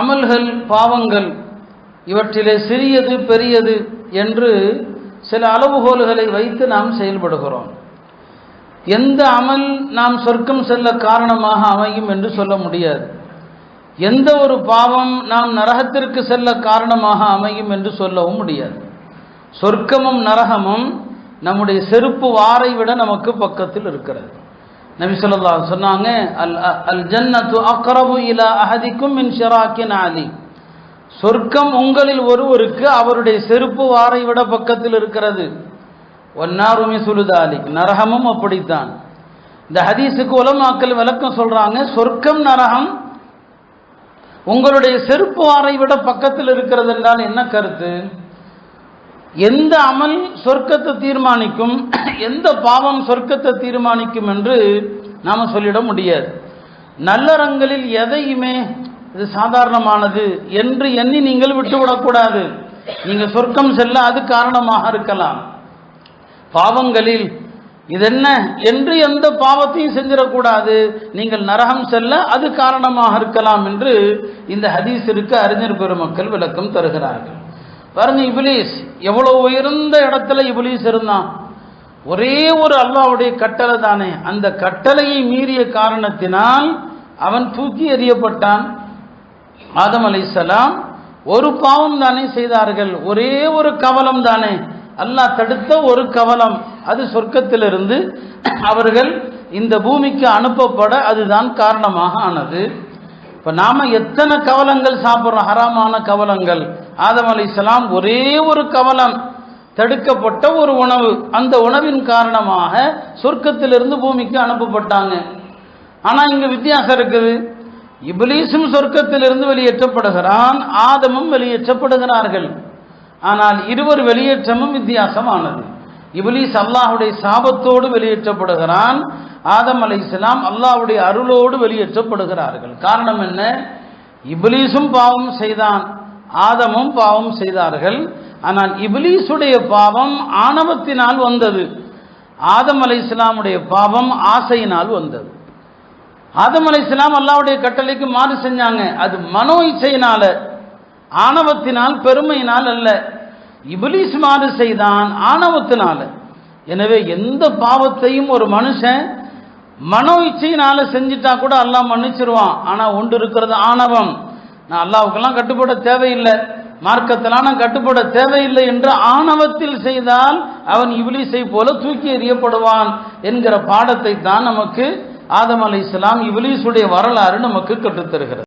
அமல்கள் பாவங்கள் இவற்றிலே சிறியது பெரியது என்று சில அளவுகோல்களை வைத்து நாம் செயல்படுகிறோம். எந்த அமல் நாம் சொர்க்கம் செல்ல காரணமாக அமையும் என்று சொல்ல முடியாது. எந்த ஒரு பாவம் நாம் நரகத்திற்கு செல்ல காரணமாக அமையும் என்று சொல்லவும் முடியாது. சொர்க்கமும் நரகமும் நம்முடைய செருப்பு வாரை விட நமக்கு பக்கத்தில் இருக்கிறது. நபி ஸல்லல்லாஹு அலைஹி சொன்னாங்க, அல் ஜன்னத்து அக்ரபு இலா அஹதிக்கும் மின் ஷிராக்கின் அலி. சொர்க்கம் உங்களில் ஒருவருக்கு அவருடைய செருப்பு வாரை விட பக்கத்தில் இருக்கிறது. வன்னாரு மிஸ்லு தாலிக், நரகமும் அப்படித்தான். இந்த ஹதீஸுக்கு உலமாக்கள் விளக்கம் சொல்றாங்க, சொர்க்கம் நரகம் உங்களுடைய செருப்பு வாரை விட பக்கத்தில் இருக்கிறது என்றால் என்ன கருத்து? எந்த அமல் சொர்க்கத்தை தீர்மானிக்கும், எந்த பாவம் சொர்க்கத்தை தீர்மானிக்கும் என்று நாம் சொல்லிட முடியாது. நல்லறங்களில் எதையுமே இது சாதாரணமானது என்று எண்ணி நீங்கள் விட்டுவிடக்கூடாது. நீங்கள் சொர்க்கம் செல்ல அது காரணமாக இருக்கலாம். பாவங்களில் இதென்ன என்று எந்த பாவத்தையும் செஞ்சிடக்கூடாது, நீங்கள் நரகம் செல்ல அது காரணமாக இருக்கலாம் என்று இந்த ஹதீஸிற்கு அறிஞர் பெருமக்கள் விளக்கம் தருகிறார்கள். பாருங்க, இப்லீஸ் எவ்வளவு உயர்ந்த இடத்துல இப்லீஸ் இருந்தான். ஒரே ஒரு அல்லாஹ்வுடைய கட்டளை தானே, அந்த கட்டளையை மீறிய காரணத்தினால் அவன் தூக்கி எறியப்பட்டான். ஆதம் அலைஹிஸ்ஸலாம் ஒரு பாவம் தானே செய்தார்கள், ஒரே ஒரு கவலம் தானே, அல்லாஹ் தடுத்த ஒரு கவலம், அது சொர்க்கத்திலிருந்து அவர்கள் இந்த பூமிக்கு அனுப்பப்பட அதுதான் காரணமாக ஆனது. இப்போ நாம் எத்தனை கவலங்கள் சாப்பிட்றோம், ஹராமான கவலங்கள். ஆதம் அலைஹிஸ்ஸலாம் ஒரே ஒரு கவலம், தடுக்கப்பட்ட ஒரு உணவு, அந்த உணவின் காரணமாக சொர்க்கத்திலிருந்து பூமிக்கு அனுப்பப்பட்டாங்க. ஆனால் இங்கே வித்தியாசம் இருக்குது. இப்லீஸும் சொர்க்கத்திலிருந்து வெளியேற்றப்படுகிறான், ஆதமும் வெளியேற்றப்படுகிறார்கள். ஆனால் இருவர் வெளியேற்றமும் வித்தியாசமானது. இப்லீஸ் அல்லாஹ்வுடைய சாபத்தோடு வெளியேற்றப்படுகிறான், ஆதம் அலைஹிஸ்ஸலாம் அல்லாஹ்வுடைய அருளோடு வெளியேற்றப்படுகிறார்கள். காரணம் என்ன? இப்லீஸும் பாவம் செய்தான், ஆதமும் பாவம் செய்தார்கள். ஆனால் இப்லீஸுடைய பாவம் ஆணவத்தினால் வந்தது, ஆதம் அலைஹிஸ்ஸலாமுடைய பாவம் ஆசையினால் வந்தது. ஆதம் அலைஹிஸ்ஸலாம் அல்லாஹ்வுடைய கட்டளைக்கு மாறு செஞ்சாங்க, அது மனோ இச்சையினால, ஆணவத்தினால் பெருமையினால் அல்ல. இப்லீஸ் மாறு செய்தான் ஆணவத்தினால. எனவே எந்த பாவத்தையும் ஒரு மனுஷன் மனோ இச்சையினால செஞ்சிட்டா கூட அல்லாஹ் மன்னிச்சிருவான். ஆனால் ஒன்று இருக்கிறது ஆணவம். நான் அல்லாஹ்வுக்கெல்லாம் கட்டுப்பட தேவையில்லை, மார்க்கத்தெல்லாம் நான் கட்டுப்பட தேவையில்லை என்று ஆணவத்தில் செய்தால் அவன் இப்லீஸை போல தூக்கி எறியப்படுவான் என்கிற பாடத்தை தான் நமக்கு ஆதம் அலைஹிஸ்ஸலாம் இப்லீஸுடைய வரலாறு நமக்கு கற்றுத்தருகிறது.